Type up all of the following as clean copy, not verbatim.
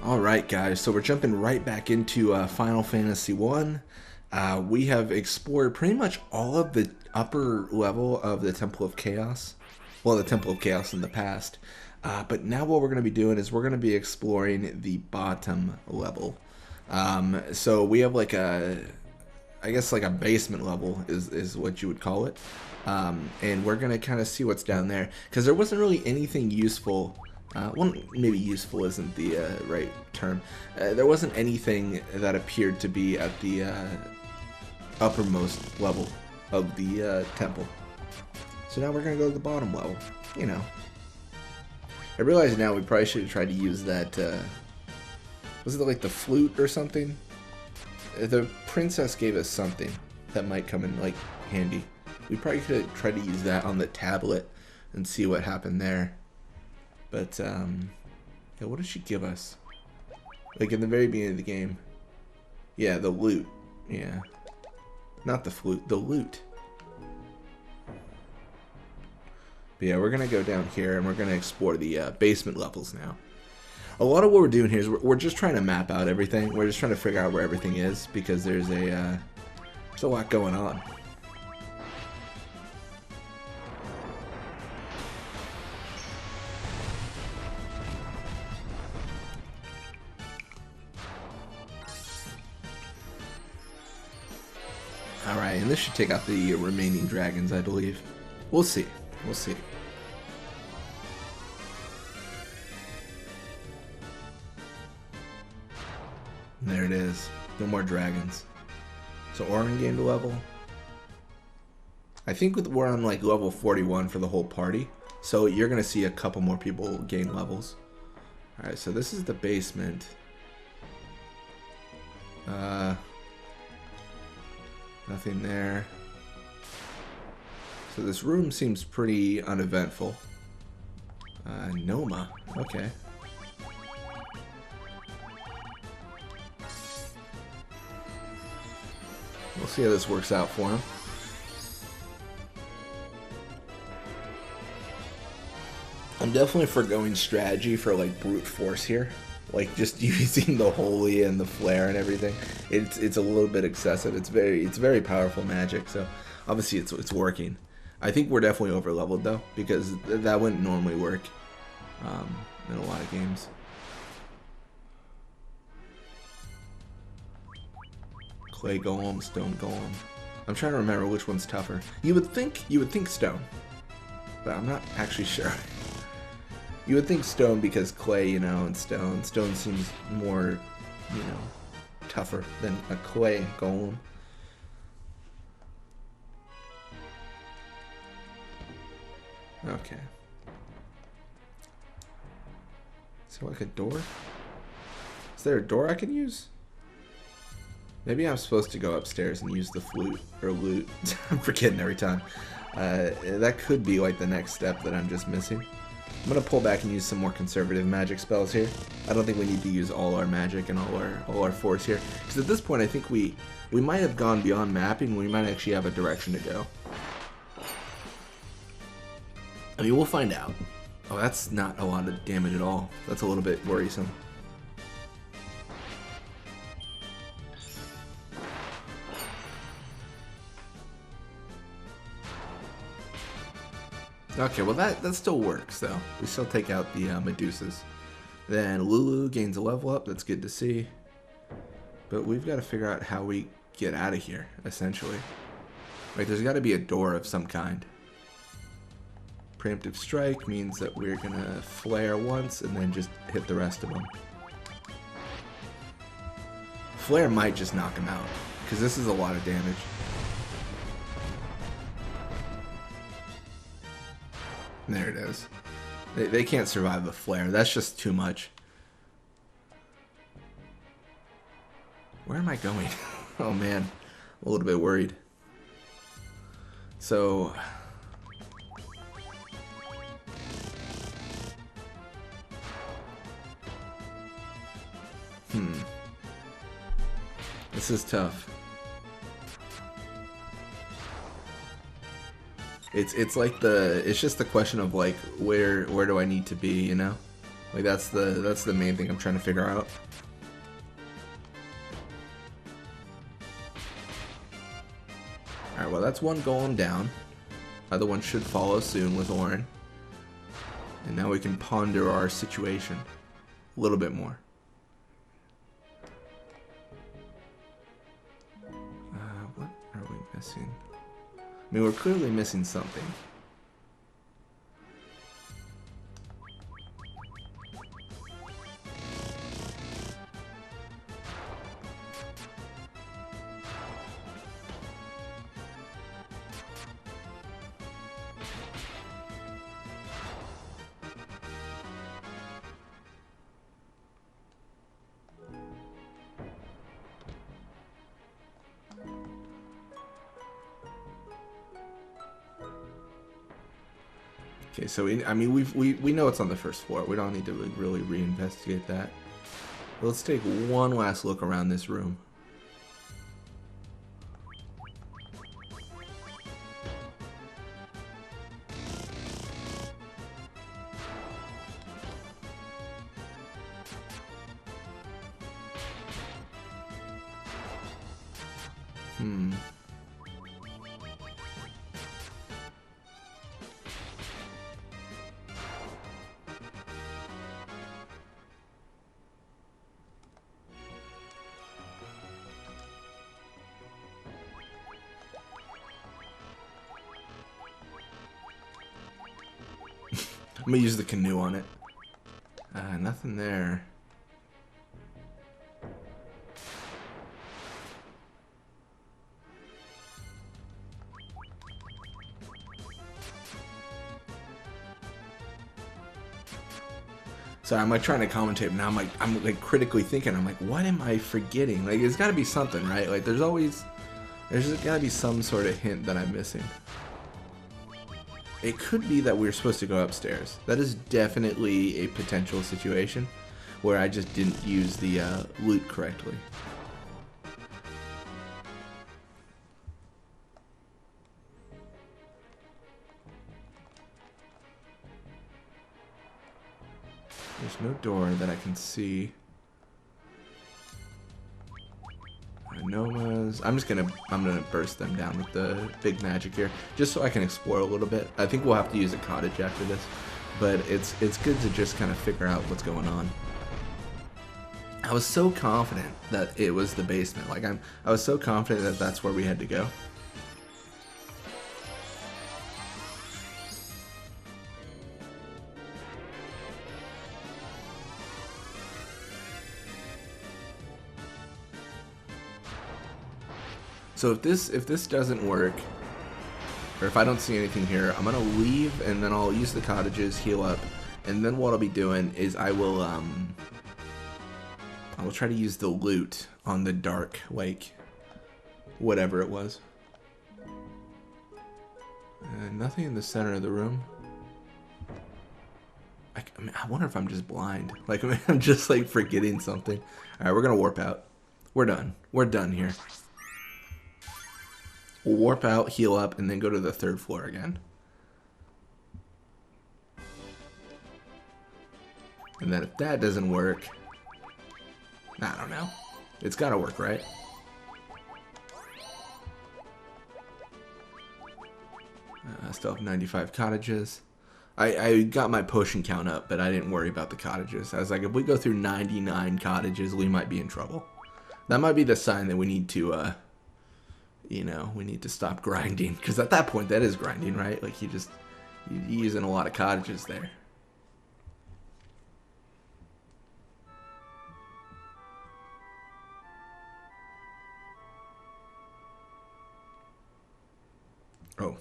Alright guys, so we're jumping right back into Final Fantasy 1. We have explored pretty much all of the upper level of the Temple of Chaos. Well, the Temple of Chaos in the past. But now what we're going to be doing is we're going to be exploring the bottom level. So we have like I guess like a basement level is what you would call it. And we're going to kind of see what's down there. Because there wasn't really anything useful. Well, maybe useful isn't the right term. There wasn't anything that appeared to be at the uppermost level of the temple. So now we're going to go to the bottom level. You know. I realize now we probably should have tried to use that, was it like the flute or something? The princess gave us something that might come in like handy. We probably could have tried to use that on the tablet and see what happened there. But, yeah, what did she give us? Like, in the very beginning of the game. Yeah, the loot. Yeah. Not the flute, the loot. But yeah, we're going to go down here and we're going to explore the basement levels now. A lot of what we're doing here is we're just trying to map out everything. We're just trying to figure out where everything is because there's a lot going on. Alright, and this should take out the remaining dragons, I believe. We'll see. We'll see. There it is. No more dragons. So Orin gained a level. I think we're on like level 41 for the whole party. So you're going to see a couple more people gain levels. Alright, so this is the basement. Nothing there. So this room seems pretty uneventful. Noma. Okay. We'll see how this works out for him. I'm definitely forgoing strategy for like brute force here. Like just using the holy and the flare and everything. It's a little bit excessive. It's very powerful magic, so obviously it's working. I think we're definitely over leveled though, because that wouldn't normally work in a lot of games. Clay golem, stone golem. I'm trying to remember which one's tougher. You would think stone, but I'm not actually sure. You would think stone because clay, you know, and stone. Stone seems more, you know, tougher than a clay golem. Okay. So like a door? Is there a door I can use? Maybe I'm supposed to go upstairs and use the flute or loot. I'm forgetting every time. That could be like the next step that I'm just missing. I'm gonna pull back and use some more conservative magic spells here. I don't think we need to use all our magic and all our force here, because at this point I think we might have gone beyond mapping. We might actually have a direction to go. I mean, we'll find out. Oh, that's not a lot of damage at all. That's a little bit worrisome. Okay, well that still works though. We still take out the Medusas. Then Lulu gains a level up, that's good to see. But we've got to figure out how we get out of here, essentially. Like there's got to be a door of some kind. Preemptive strike means that we're gonna flare once and then just hit the rest of them. Flare might just knock him out, because this is a lot of damage. There it is. They can't survive the flare. That's just too much. Where am I going? Oh man, I'm a little bit worried. So... This is tough. It's like it's just the question of like where do I need to be, you know? Like that's the main thing I'm trying to figure out. Alright, well that's one golem down. Other one should follow soon with Orin. And now we can ponder our situation a little bit more. What are we missing? I mean, we're clearly missing something. Okay, so I mean, we know it's on the first floor. We don't need to really reinvestigate that. But let's take one last look around this room. I'm gonna use the canoe on it. Nothing there. So I'm like trying to commentate, but now I'm like critically thinking. I'm like, what am I forgetting? Like, there's got to be something, right? Like, there's got to be some sort of hint that I'm missing. It could be that we're supposed to go upstairs. That is definitely a potential situation where I just didn't use the loot correctly. There's no door that I can see. Nomas. I'm gonna burst them down with the big magic here, just so I can explore a little bit. I think we'll have to use a cottage after this, but it's good to just kind of figure out what's going on. I was so confident that it was the basement. Like I was so confident that that's where we had to go. So if this doesn't work, or if I don't see anything here, I'm gonna leave and then I'll use the cottages, heal up, and then what I'll be doing is I will try to use the loot on the dark, like whatever it was. And nothing in the center of the room. I mean, I wonder if I'm just blind. Like, I mean, I'm just like forgetting something. All right, we're gonna warp out. We're done. We're done here. We'll warp out, heal up, and then go to the third floor again. And then if that doesn't work, I don't know. It's gotta work, right? I still have 95 cottages. I got my potion count up, but I didn't worry about the cottages. I was like, if we go through 99 cottages, we might be in trouble. That might be the sign that we need to, you know, we need to stop grinding, because at that point that is grinding, right? Like you're using a lot of cottages there. Oh.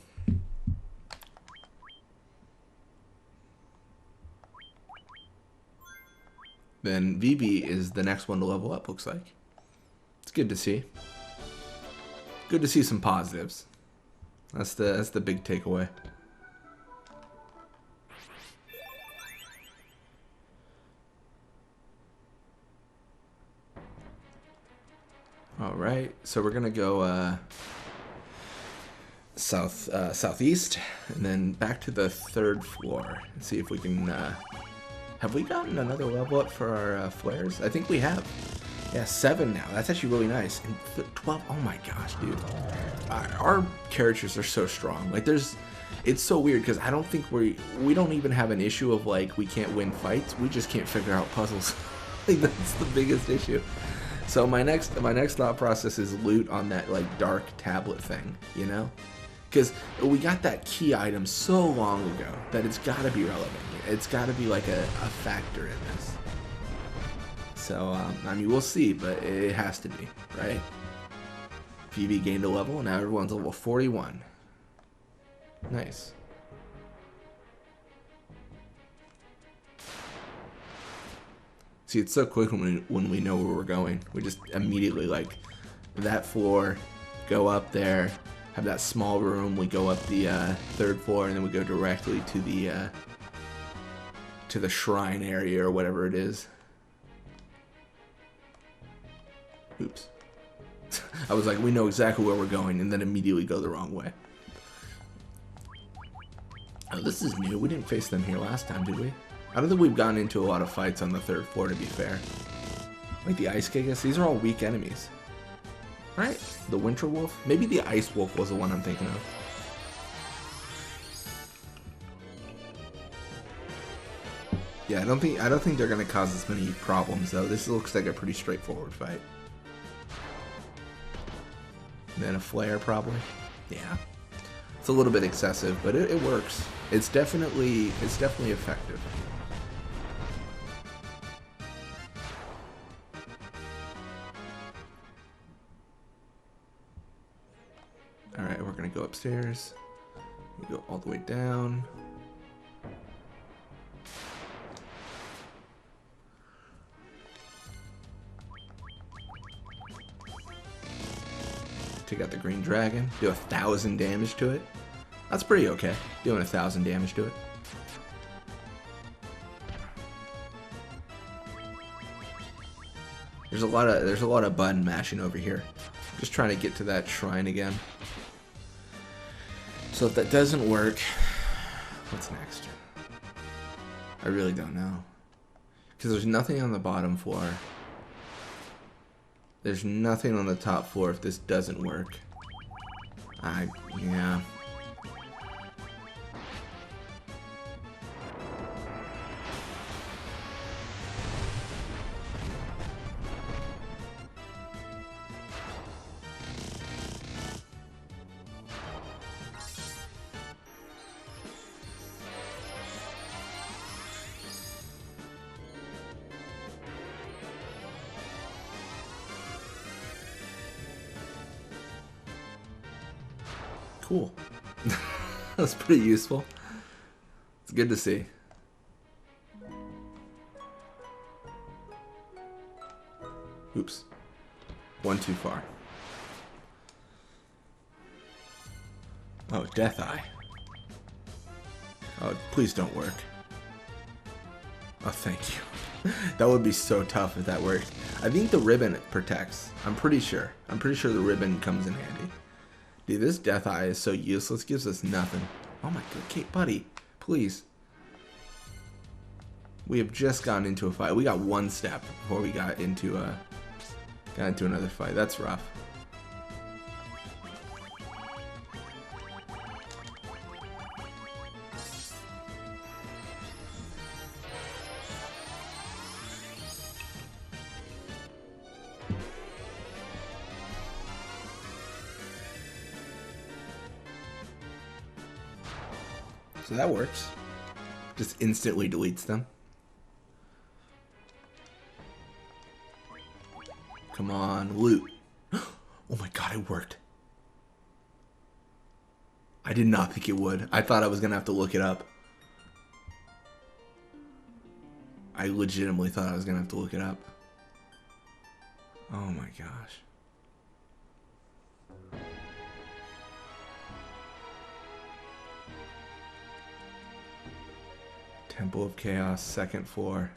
Then VB is the next one to level up, looks like. It's good to see. Good to see some positives. That's the big takeaway. All right, so we're gonna go southeast, and then back to the third floor and see if we can Have we gotten another level up for our flares? I think we have. Yeah, 7 now. That's actually really nice. And 12. Oh my gosh, dude. Our characters are so strong. Like, it's so weird because I don't think we don't even have an issue of like we can't win fights. We just can't figure out puzzles. Like, that's the biggest issue. So my next thought process is loot on that like dark tablet thing, you know? Because we got that key item so long ago that it's got to be relevant. It's got to be like a factor in this. So, I mean, we'll see, but it has to be, right? PV gained a level, and now everyone's level 41. Nice. See, it's so quick when we know where we're going. We just immediately, like, that floor, go up there, have that small room, we go up the 3rd floor, and then we go directly to the shrine area or whatever it is. Oops. I was like, we know exactly where we're going, and then immediately go the wrong way. Oh, this is new. We didn't face them here last time, did we? I don't think we've gotten into a lot of fights on the 3rd floor, to be fair. Like the Ice Gigas, these are all weak enemies. Right? The Winter Wolf? Maybe the Ice Wolf was the one I'm thinking of. Yeah, I don't think they're gonna cause as many problems though. This looks like a pretty straightforward fight. And then a flare probably. Yeah. It's a little bit excessive, but it works. It's definitely effective. Alright, we're gonna go upstairs. We go all the way down. Take out the green dragon, do 1,000 damage to it. That's pretty okay, doing 1,000 damage to it. There's a lot of button mashing over here. Just trying to get to that shrine again. So if that doesn't work, what's next? I really don't know. Because there's nothing on the bottom floor. There's nothing on the top floor if this doesn't work. Yeah. Cool. That's pretty useful. It's good to see. Oops. One too far. Oh, Death Eye. Oh, please don't work. Oh, thank you. That would be so tough if that worked. I think the ribbon protects. I'm pretty sure. I'm pretty sure the ribbon comes in handy. Dude, this Death Eye is so useless. Gives us nothing. Oh my god, Kate, buddy, please. We have just gotten into a fight. We got one step before we got into another fight. That's rough. So that works. Just instantly deletes them. Come on, loot. Oh my god, it worked. I did not think it would. I thought I was gonna have to look it up. I legitimately thought I was gonna have to look it up. Oh my gosh. Temple of Chaos, 2nd floor.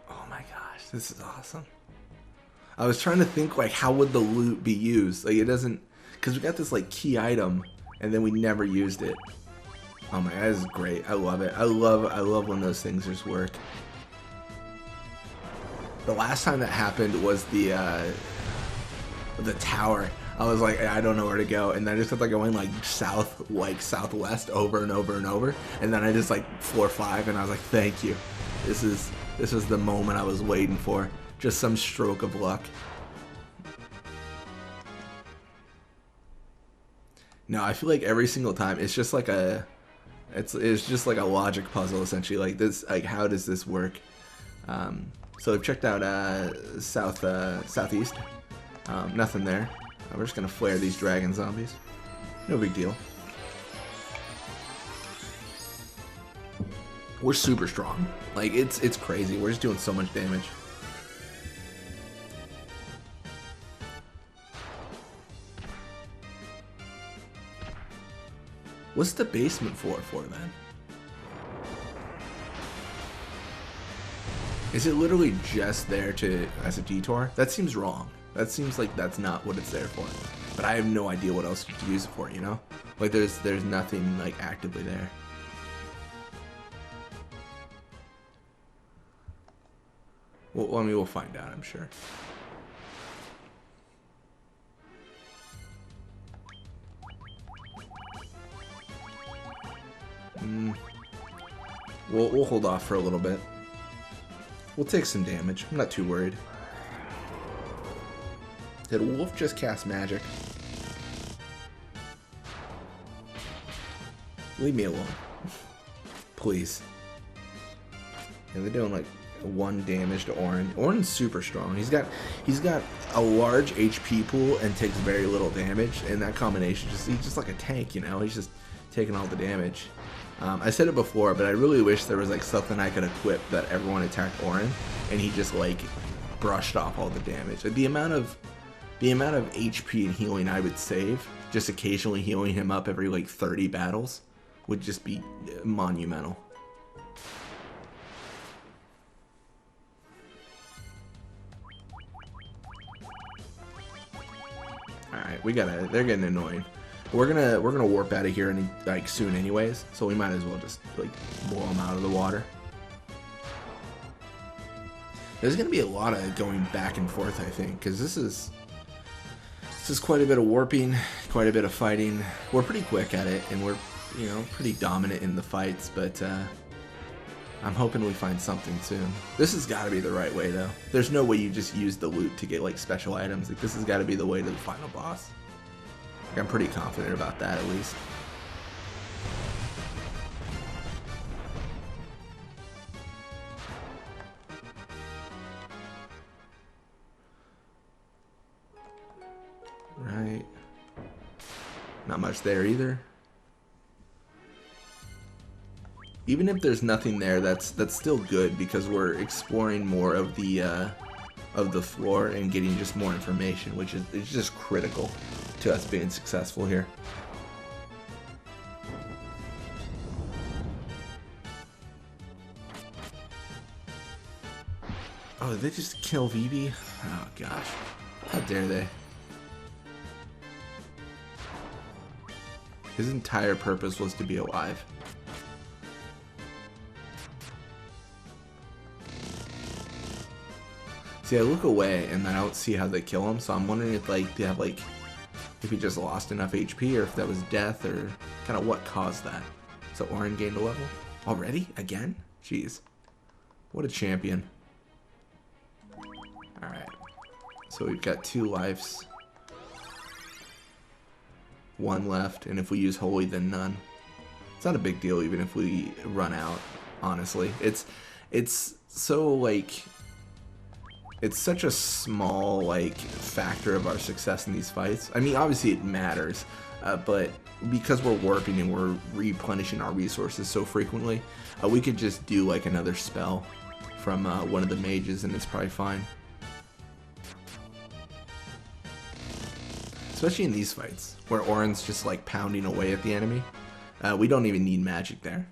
Oh my gosh, this is awesome. I was trying to think, like, how would the loot be used? Like, it doesn't... Because we got this, like, key item, and then we never used it. Oh my, that is great. I love it. I love when those things just work. The last time that happened was the tower. I was like, I don't know where to go, and then I just kept like going like south, like southwest, over and over and over, and then I just like 4-5, and I was like, thank you. This is the moment I was waiting for. Just some stroke of luck. No, I feel like every single time it's just like it's just like a logic puzzle essentially. Like this, like how does this work? So we've checked out southeast. Nothing there. We're just gonna flare these dragon zombies. No big deal. We're super strong. Like it's crazy. We're just doing so much damage. What's the basement floor for then? Is it literally just there as a detour? That seems wrong. That seems like that's not what it's there for. But I have no idea what else to use it for, you know? Like there's nothing like actively there. Well, I mean, we'll find out, I'm sure. We'll hold off for a little bit. We'll take some damage. I'm not too worried. Did Wolf just cast magic? Leave me alone. Please. Yeah, they're doing like 1 damage to Orin. Orin's super strong. He's got a large HP pool and takes very little damage, and that combination he's just like a tank, you know? He's just taking all the damage. I said it before, but I really wish there was like something I could equip that everyone attacked Orin, and he just like brushed off all the damage. Like, the amount of HP and healing I would save, just occasionally healing him up every like 30 battles, would just be monumental. Alright, they're getting annoying. We're gonna warp out of here like soon anyways, so we might as well just like blow them out of the water. There's gonna be a lot of going back and forth, I think, because this is quite a bit of warping, quite a bit of fighting. We're pretty quick at it, and we're, you know, pretty dominant in the fights, but I'm hoping we find something soon. This has got to be the right way, though. There's no way you just use the loot to get like special items. Like, this has got to be the way to the final boss. Like, I'm pretty confident about that, at least. Right. Not much there either. Even if there's nothing there, that's still good, because we're exploring more of the floor and getting just more information, which is just critical to us being successful here. Oh, did they just kill Vivi? Oh gosh, how dare they? His entire purpose was to be alive. See, I look away and I don't see how they kill him, so I'm wondering if like they have like if he just lost enough HP, or if that was death, or kind of what caused that. So Orin gained a level already again. Jeez, what a champion! All right, so we've got 2 lives, 1 left, and if we use holy, then none. It's not a big deal even if we run out. Honestly, it's so like. It's such a small like factor of our success in these fights. I mean, obviously it matters, but because we're warping and we're replenishing our resources so frequently, we could just do like another spell from one of the mages and it's probably fine. Especially in these fights, where Orin's just like pounding away at the enemy. We don't even need magic there.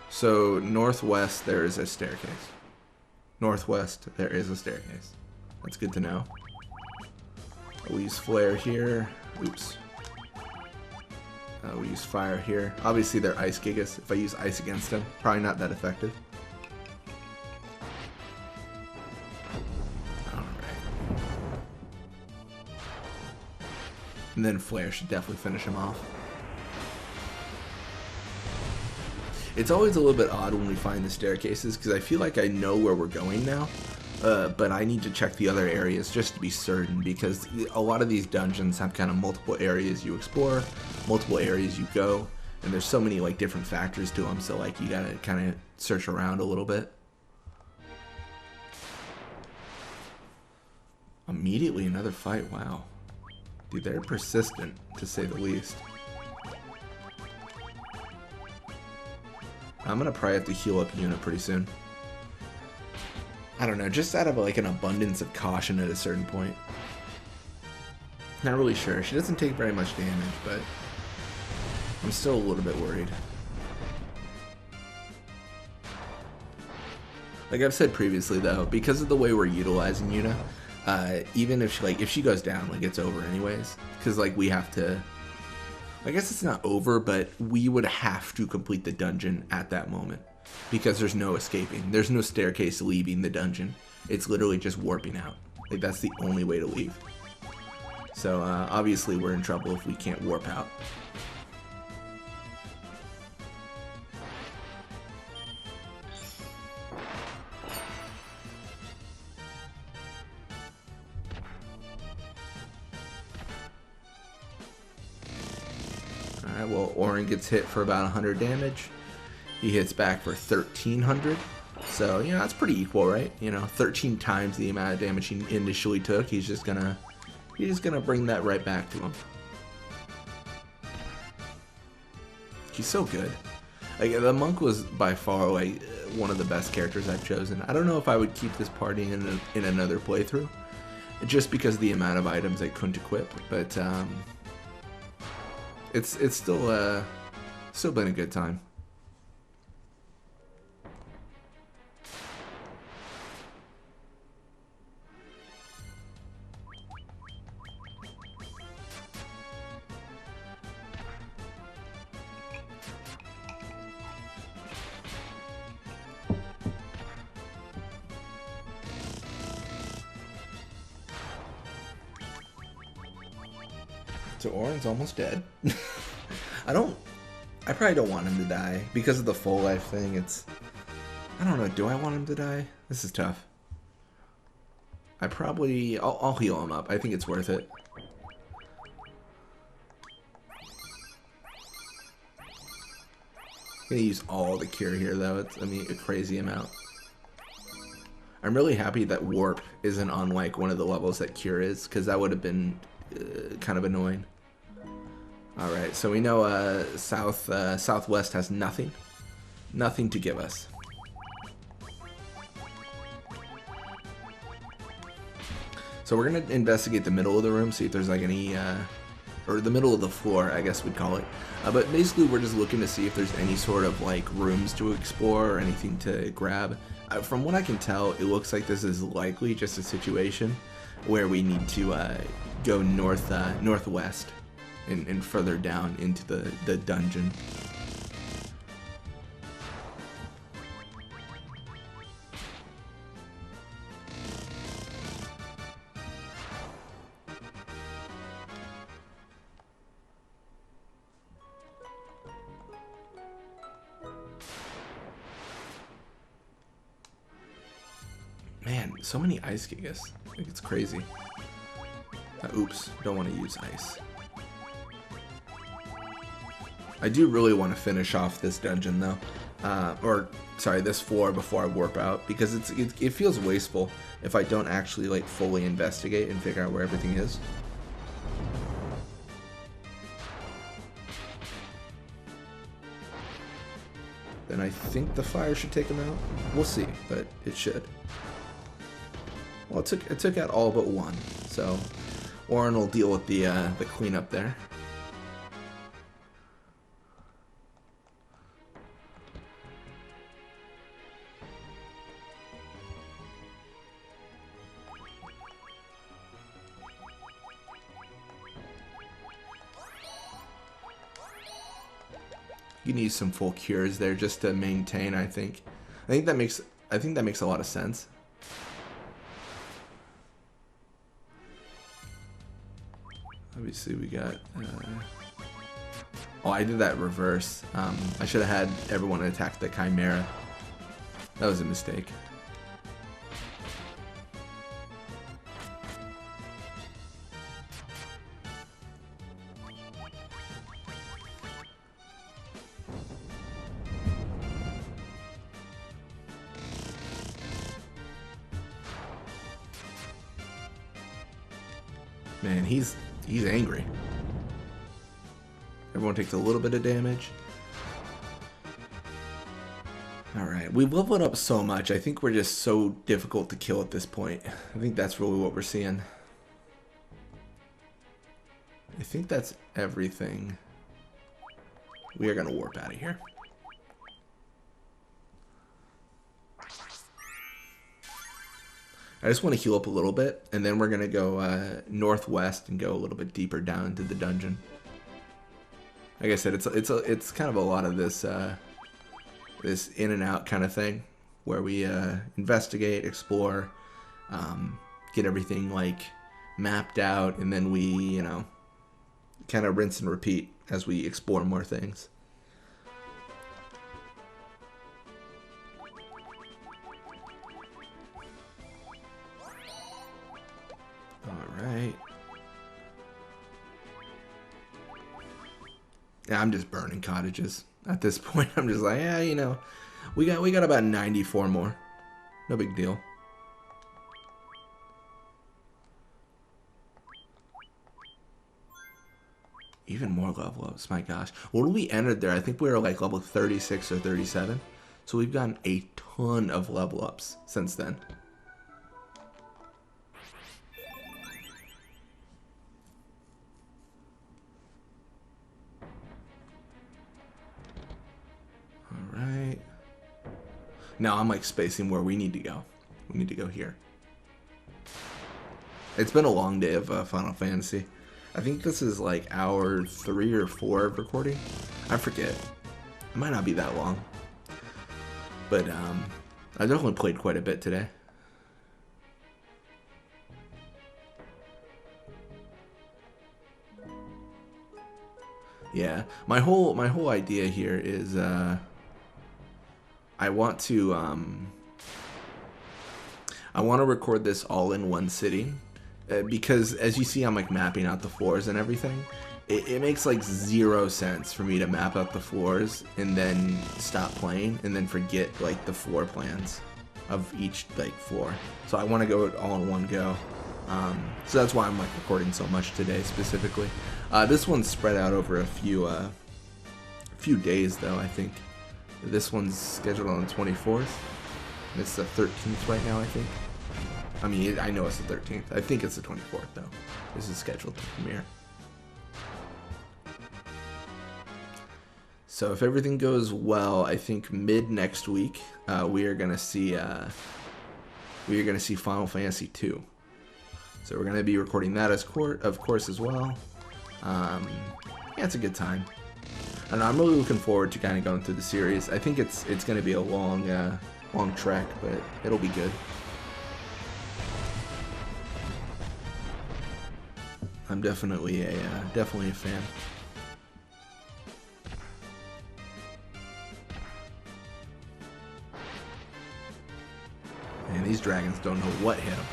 So northwest there is a staircase. Northwest there is a staircase. That's good to know. We use flare here. Oops. We use fire here. Obviously they're ice gigas. If I use ice against them, probably not that effective. Alright. And then flare should definitely finish him off. It's always a little bit odd when we find the staircases because I feel like I know where we're going now. But I need to check the other areas just to be certain, because a lot of these dungeons have kind of multiple areas you explore, multiple areas you go, and there's so many like different factors to them, so like you gotta kind of search around a little bit. Immediately another fight, wow. Dude, they're persistent, to say the least. I'm gonna probably have to heal up Yuna pretty soon. I don't know, just out of like an abundance of caution at a certain point. Not really sure. She doesn't take very much damage, but I'm still a little bit worried. Like I've said previously though, because of the way we're utilizing Yuna, even if she goes down, like it's over anyways. Because like we have to, I guess it's not over, but we would have to complete the dungeon at that moment. Because there's no escaping. There's no staircase leaving the dungeon. It's literally just warping out. Like that's the only way to leave. So obviously we're in trouble if we can't warp out. Alright, well Orin gets hit for about 100 damage. He hits back for 1,300, so you know that's pretty equal, right? You know, 13 times the amount of damage he initially took. He's just gonna bring that right back to him. He's so good. Like the monk was by far like one of the best characters I've chosen. I don't know if I would keep this party in another playthrough, just because of the amount of items I couldn't equip. But it's still been a good time. So Orin's almost dead. I probably don't want him to die because of the full life thing. I don't know, do I want him to die? This is tough. I'll heal him up. I think it's worth it. I'm gonna use all the cure here though. It's, I mean, a crazy amount. I'm really happy that warp isn't on like one of the levels that cure is, because that would have been kind of annoying. Alright, so we know Southwest has nothing to give us. So we're gonna investigate the middle of the room, see if there's like any, or the middle of the floor, I guess we'd call it. But basically we're just looking to see if there's any sort of like rooms to explore or anything to grab. From what I can tell, it looks like this is likely just a situation where we need to go northwest and further down into the dungeon. Man, so many ice gigas. I think it's crazy. Oops, don't want to use ice. I do really want to finish off this dungeon though, or sorry, this floor before I warp out, because it feels wasteful if I don't actually like fully investigate and figure out where everything is. Then I think the fire should take him out. We'll see, but it should. Well, it took out all but one, so Orin will deal with the cleanup there. You need some full cures there just to maintain, I think. I think that makes a lot of sense. Obviously we got oh, I did that reverse. I should have had everyone attack the Chimera. That was a mistake. Man, he's angry. Everyone takes a little bit of damage. Alright, we've leveled up so much. I think we're just so difficult to kill at this point. I think that's really what we're seeing. I think that's everything. We are going to warp out of here. I just want to heal up a little bit, and then we're going to go northwest and go a little bit deeper down into the dungeon. Like I said, it's kind of a lot of this this in and out kind of thing, where we investigate, explore, get everything like mapped out, and then we, you know, kind of rinse and repeat as we explore more things. Alright. Yeah, I'm just burning cottages. At this point, I'm just like, yeah, you know, we got about 94 more. No big deal. Even more level ups, my gosh. When we entered there, I think we were like level 36 or 37. So we've gotten a ton of level ups since then. Alright. Now I'm like spacing where we need to go. We need to go here. It's been a long day of Final Fantasy. I think this is like hour 3 or 4 of recording. I forget. It might not be that long. But I definitely played quite a bit today. Yeah, my whole idea here is I want to record this all in one sitting. Because as you see, I'm like mapping out the floors and everything. It makes like 0 sense for me to map out the floors and then stop playing and then forget like the floor plans of each like floor. So I want to go all in one go. So that's why I'm like recording so much today specifically. This one's spread out over a few days though. I think this one's scheduled on the 24th. It's the 13th right now, I think. I mean, I know it's the 13th. I think it's the 24th, though. This is scheduled to premiere. So if everything goes well, I think mid next week we are gonna see Final Fantasy 2. So we're gonna be recording that of course as well. Yeah, it's a good time. And I'm really looking forward to kind of going through the series. I think it's gonna be a long trek, but it'll be good. I'm definitely a fan. Man, these dragons don't know what hit them.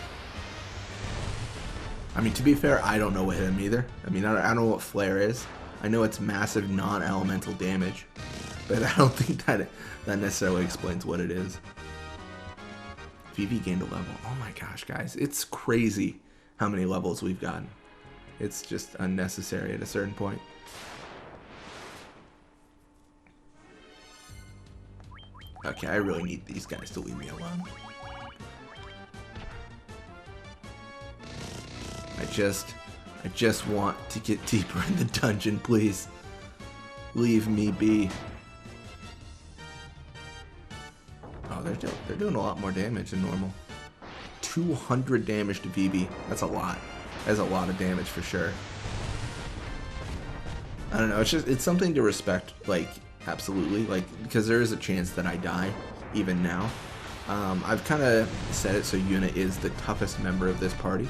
I mean, to be fair, I don't know what hit them either. I mean, I don't know what flare is. I know it's massive non-elemental damage, but I don't think that necessarily explains what it is. Vivi gained a level. Oh my gosh, guys, it's crazy how many levels we've gotten. It's just unnecessary at a certain point. Okay, I really need these guys to leave me alone. I just want to get deeper in the dungeon, please. Leave me be. Oh, they're doing a lot more damage than normal. 200 damage to Vivi. That's a lot. That's a lot of damage for sure. I don't know. It's something to respect. Like absolutely. Like, because there is a chance that I die, even now. I've kind of set it so Yuna is the toughest member of this party,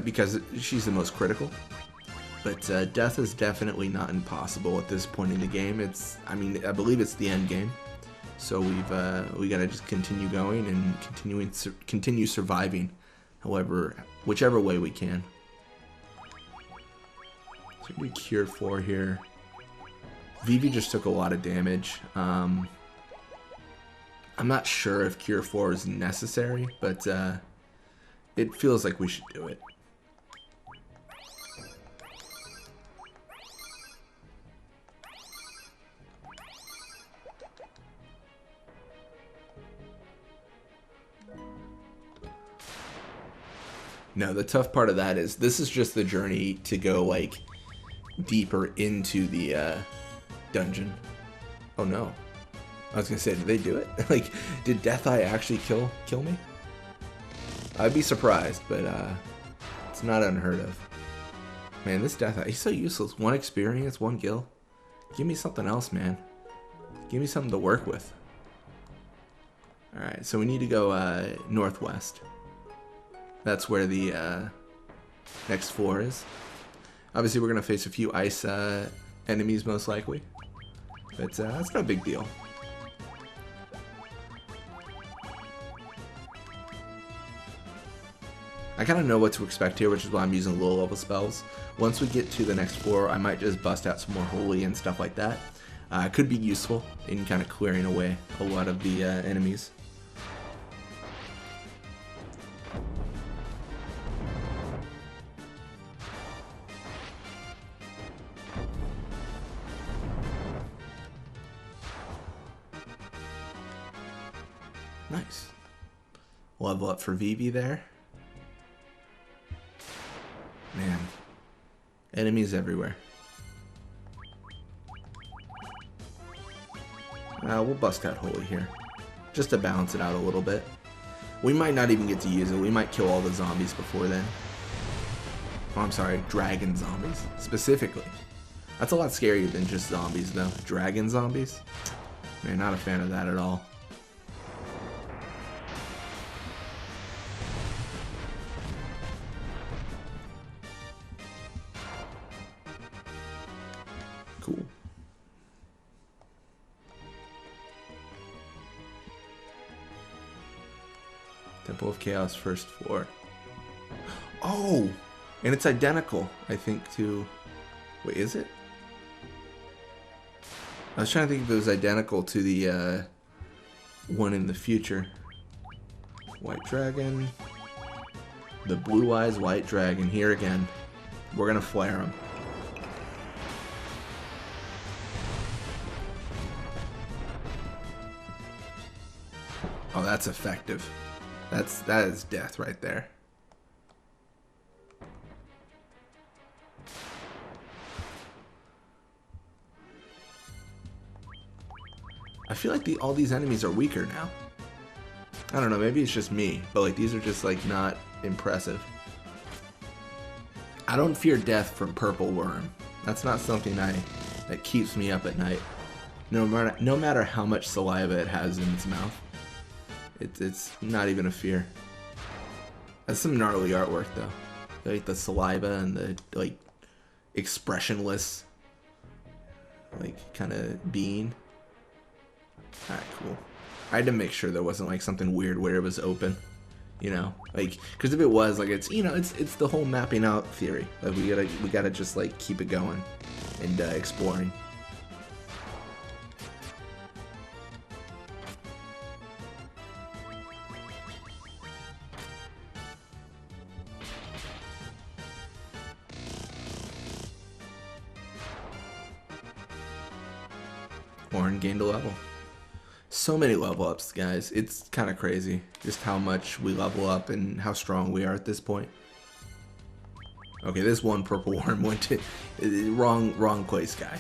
because she's the most critical. But death is definitely not impossible at this point in the game. I mean, I believe it's the end game. So we gotta just continue going and continue surviving, whichever way we can. So we Cure 4 here. Vivi just took a lot of damage. I'm not sure if Cure 4 is necessary, but it feels like we should do it. No, the tough part of that is this is just the journey to go like deeper into the dungeon. Oh no. I was gonna say, did they do it? Like, did Deatheye actually kill me? I'd be surprised, but it's not unheard of. Man, this Deatheye, he's so useless. 1 experience, 1 gil. Give me something else, man. Give me something to work with. Alright, so we need to go northwest. That's where the next 4 is. Obviously, we're going to face a few ice enemies, most likely. But that's no big deal. I kind of know what to expect here, which is why I'm using low-level spells. Once we get to the next 4, I might just bust out some more Holy and stuff like that. It could be useful in kind of clearing away a lot of the enemies. Nice. Level up for Vivi there. Man. Enemies everywhere. We'll bust out Holy here. Just to balance it out a little bit. We might not even get to use it. We might kill all the zombies before then. Oh, I'm sorry. Dragon zombies. Specifically. That's a lot scarier than just zombies, though. Dragon zombies? Man, not a fan of that at all. Cool. Temple of Chaos, first floor. Oh! And it's identical, I think, to... Wait, is it? I was trying to think if it was identical to the one in the future. White Dragon. The Blue Eyes White Dragon, here again. We're gonna flare him. Oh, that's effective. That is death right there. I feel like all these enemies are weaker now. I don't know, maybe it's just me, but like these are just like not impressive. I don't fear death from Purple Worm. That's not something that keeps me up at night. No matter how much saliva it has in its mouth. It's not even a fear. That's some gnarly artwork though. Like the saliva and the like expressionless like kind of being. Alright, cool. I had to make sure there wasn't like something weird where it was open, you know, like because if it was, like it's it's the whole mapping out theory. Like we gotta just like keep it going and exploring. Orin gained a level. So many level ups, guys. It's kind of crazy just how much we level up and how strong we are at this point. Okay, this one Purple Worm went to wrong place, guy.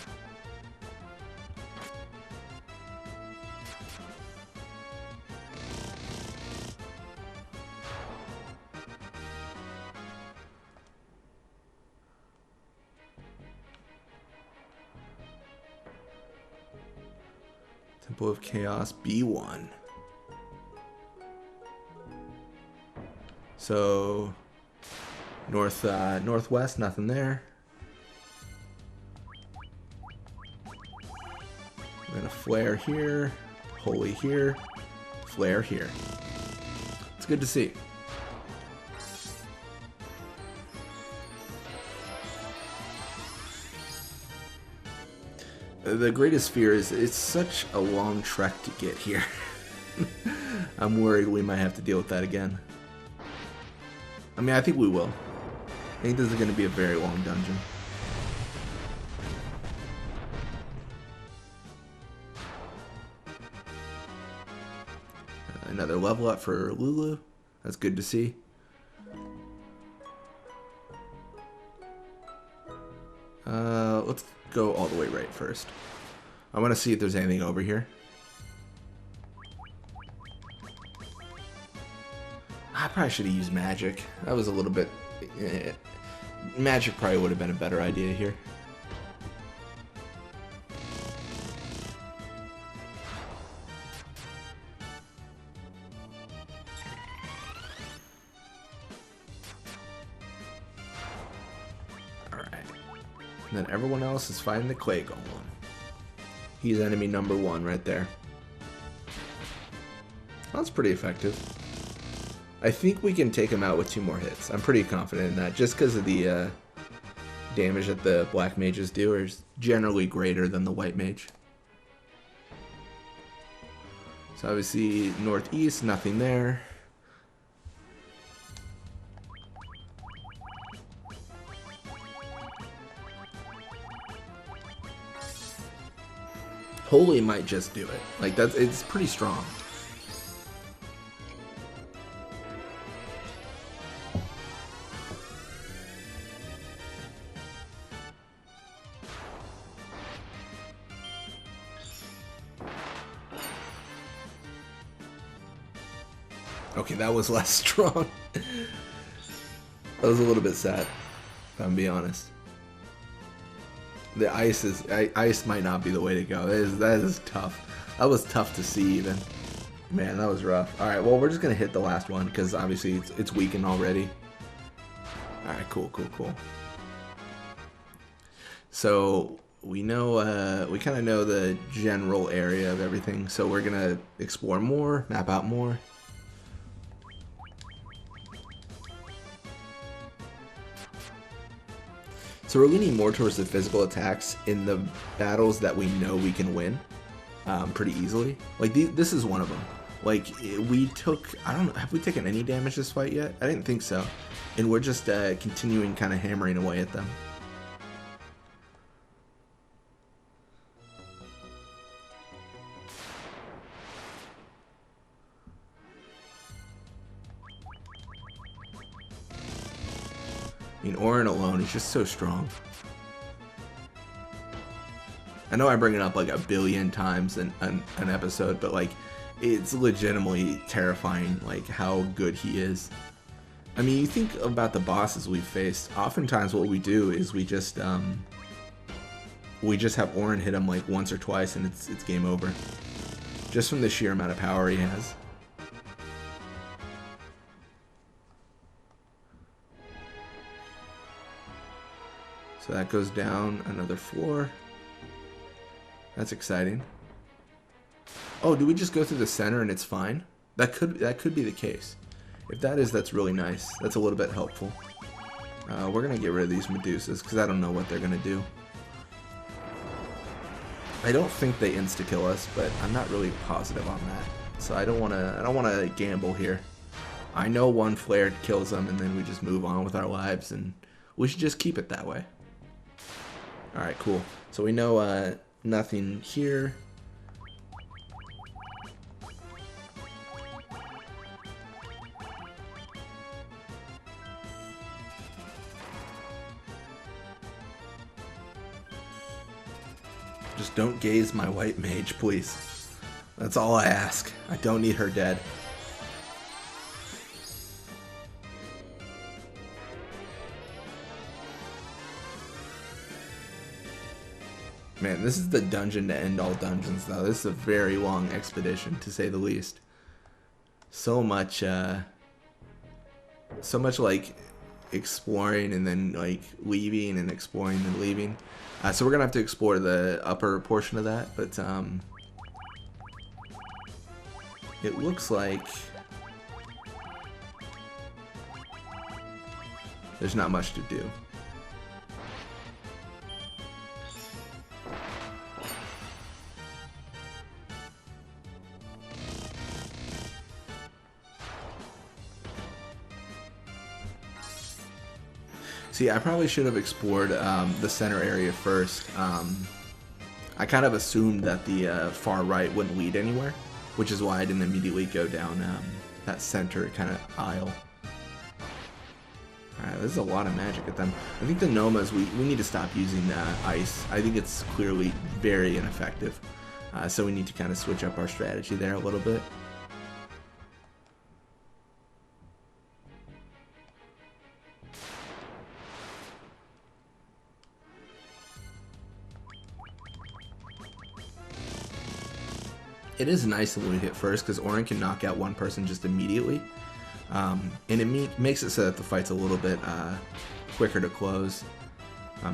Temple of Chaos B1. So northwest, nothing there. We're gonna flare here, holy here, flare here. It's good to see. The greatest fear is it's such a long trek to get here. I'm worried we might have to deal with that again. I mean, I think we will. I think this is going to be a very long dungeon. Another level up for Lulu. That's good to see. Let's go all the way right first. I want to see if there's anything over here. I probably should have used magic. That was a little bit... magic probably would have been a better idea here. And then everyone else is fighting the clay golem. He's enemy number 1 right there. That's pretty effective. I think we can take him out with 2 more hits. I'm pretty confident in that, just because of the damage that the black mages do is generally greater than the white mage. So obviously northeast, nothing there. Holy might just do it. Like it's pretty strong. Okay, that was less strong. That was a little bit sad, if I'm being honest. The ice might not be the way to go. That is tough. That was tough to see even. Man, that was rough. All right, well, we're just gonna hit the last one because obviously it's weakened already. All right, cool. So we know we kind of know the general area of everything. So we're gonna explore more, map out more. So we're leaning more towards the physical attacks in the battles that we know we can win pretty easily. Like this is one of them. Like we took, I don't know, have we taken any damage this fight yet? I didn't think so. And we're just continuing kind of hammering away at them. I mean, Orin alone is just so strong. I know I bring it up like a billion times in an episode, but like, it's legitimately terrifying, like how good he is. I mean, you think about the bosses we've faced. Oftentimes, what we do is we just have Orin hit him like once or twice, and it's game over, just from the sheer amount of power he has. So that goes down another floor. That's exciting. Oh, do we just go through the center and it's fine? That could be the case. If that is, that's really nice. That's a little bit helpful. We're gonna get rid of these Medusas because I don't know what they're gonna do. I don't think they insta-kill us, but I'm not really positive on that. So I don't wanna gamble here. I know one flare kills them and then we just move on with our lives, and we should just keep it that way. Alright, cool. So we know nothing here. Just don't gaze my white mage, please. That's all I ask. I don't need her dead. Man, this is the dungeon to end all dungeons, though. This is a very long expedition, to say the least. So much like exploring and then like leaving and exploring and leaving. So we're gonna have to explore the upper portion of that, but it looks like there's not much to do. See, I probably should have explored the center area first. I kind of assumed that the far right wouldn't lead anywhere, which is why I didn't immediately go down that center kind of aisle. Alright, there's a lot of magic at them. I think the Nomas, we need to stop using ice. I think it's clearly very ineffective. So we need to kind of switch up our strategy there a little bit. It is nice when we hit first because Orin can knock out one person just immediately. And it makes it so that the fight's a little bit quicker to close.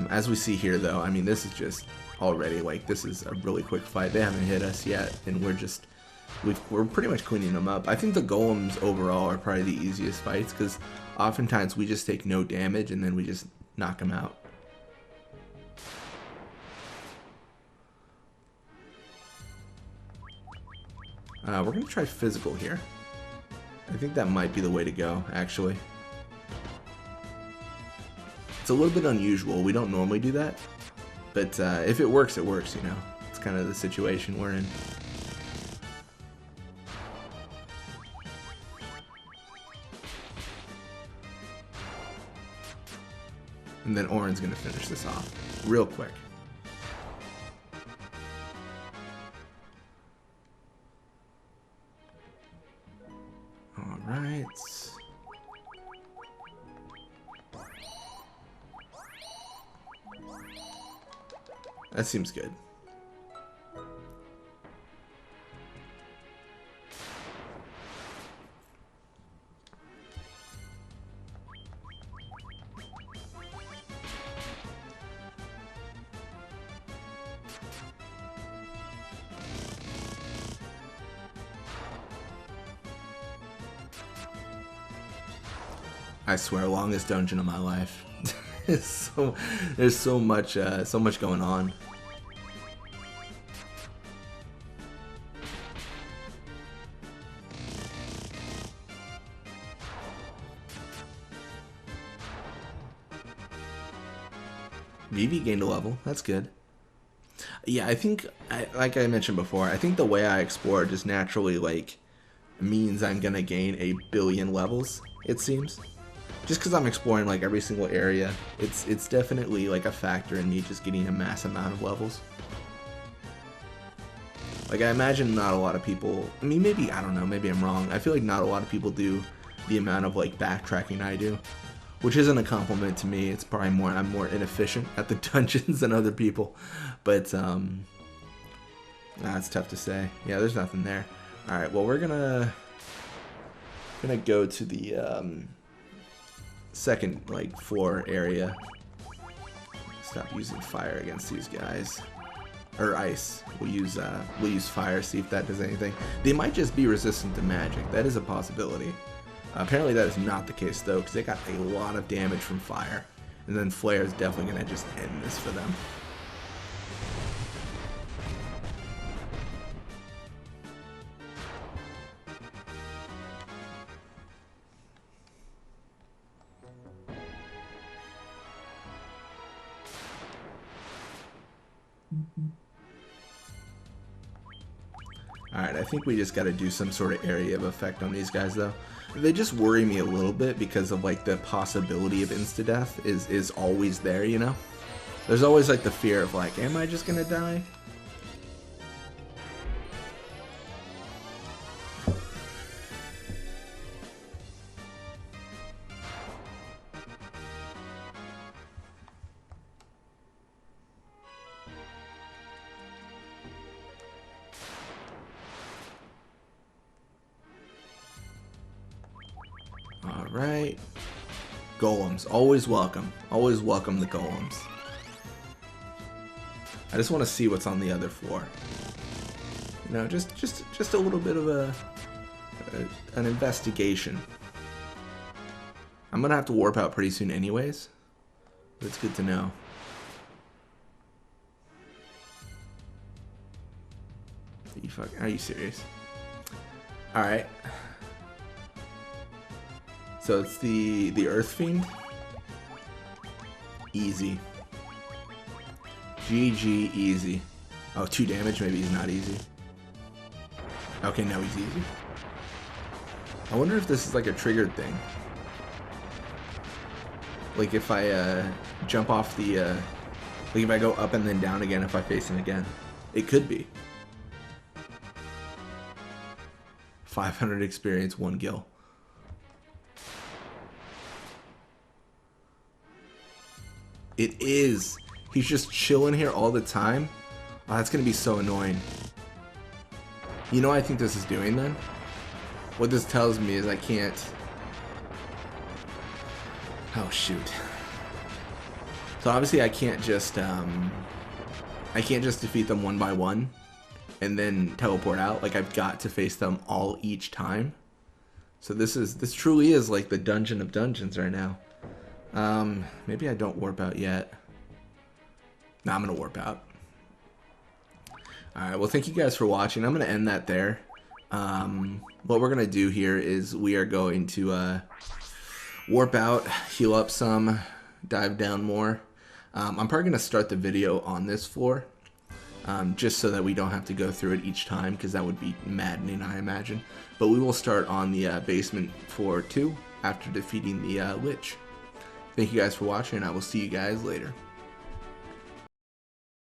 As we see here though, I mean this is just already like this is a really quick fight. They haven't hit us yet and we're pretty much cleaning them up. I think the golems overall are probably the easiest fights because oftentimes we just take no damage and then we just knock them out. We're going to try physical here. I think that might be the way to go, actually. It's a little bit unusual. We don't normally do that. But if it works, you know. It's kind of the situation we're in. And then Orin's going to finish this off real quick. Alright. That seems good. I swear, longest dungeon of my life. There's so much going on. Vivi gained a level. That's good. Yeah, I think, like I mentioned before, I think the way I explore just naturally like means I'm gonna gain a billion levels. It seems. Just because I'm exploring like every single area, it's definitely like a factor in me just getting a mass amount of levels. Like I imagine not a lot of people, I mean maybe, I don't know, maybe I'm wrong. I feel like not a lot of people do the amount of like backtracking I do. Which isn't a compliment to me, it's probably more, I'm more inefficient at the dungeons than other people. But, it's tough to say. Yeah, there's nothing there. Alright, well we're gonna go to the, second like floor area. Stop using fire against these guys, or ice. We'll use fire. See if that does anything. They might just be resistant to magic. That is a possibility. Apparently that is not the case though, because they got a lot of damage from fire, and then flare is definitely gonna just end this for them. Alright, I think we just gotta do some sort of area of effect on these guys though. They just worry me a little bit because of like the possibility of insta-death is always there, you know? There's always like the fear of like, am I just gonna die? Alright. Golems. Always welcome. Always welcome the golems. I just want to see what's on the other floor. You know, just a little bit of an investigation. I'm gonna have to warp out pretty soon anyways. But it's good to know. Are you serious? Alright. So it's the Earth Fiend. Easy. GG easy. Oh, 2 damage, maybe he's not easy. Okay, no, he's easy. I wonder if this is like a triggered thing. Like if I jump off the, like if I go up and then down again if I face him again. It could be. 500 experience, 1 gil. It is. He's just chilling here all the time. Oh, that's gonna be so annoying. You know what I think this is doing then? What this tells me is I can't... Oh shoot. So obviously I can't just defeat them one by one and then teleport out. Like I've got to face them all each time. So this truly is like the dungeon of dungeons right now. Maybe I don't warp out yet. No, I'm gonna warp out. Alright, well thank you guys for watching. I'm gonna end that there. What we're gonna do here is we are going to warp out, heal up some, dive down more. I'm probably gonna start the video on this floor, just so that we don't have to go through it each time, because that would be maddening, I imagine. But we will start on the basement floor 2 after defeating the Lich. Thank you guys for watching, and I will see you guys later.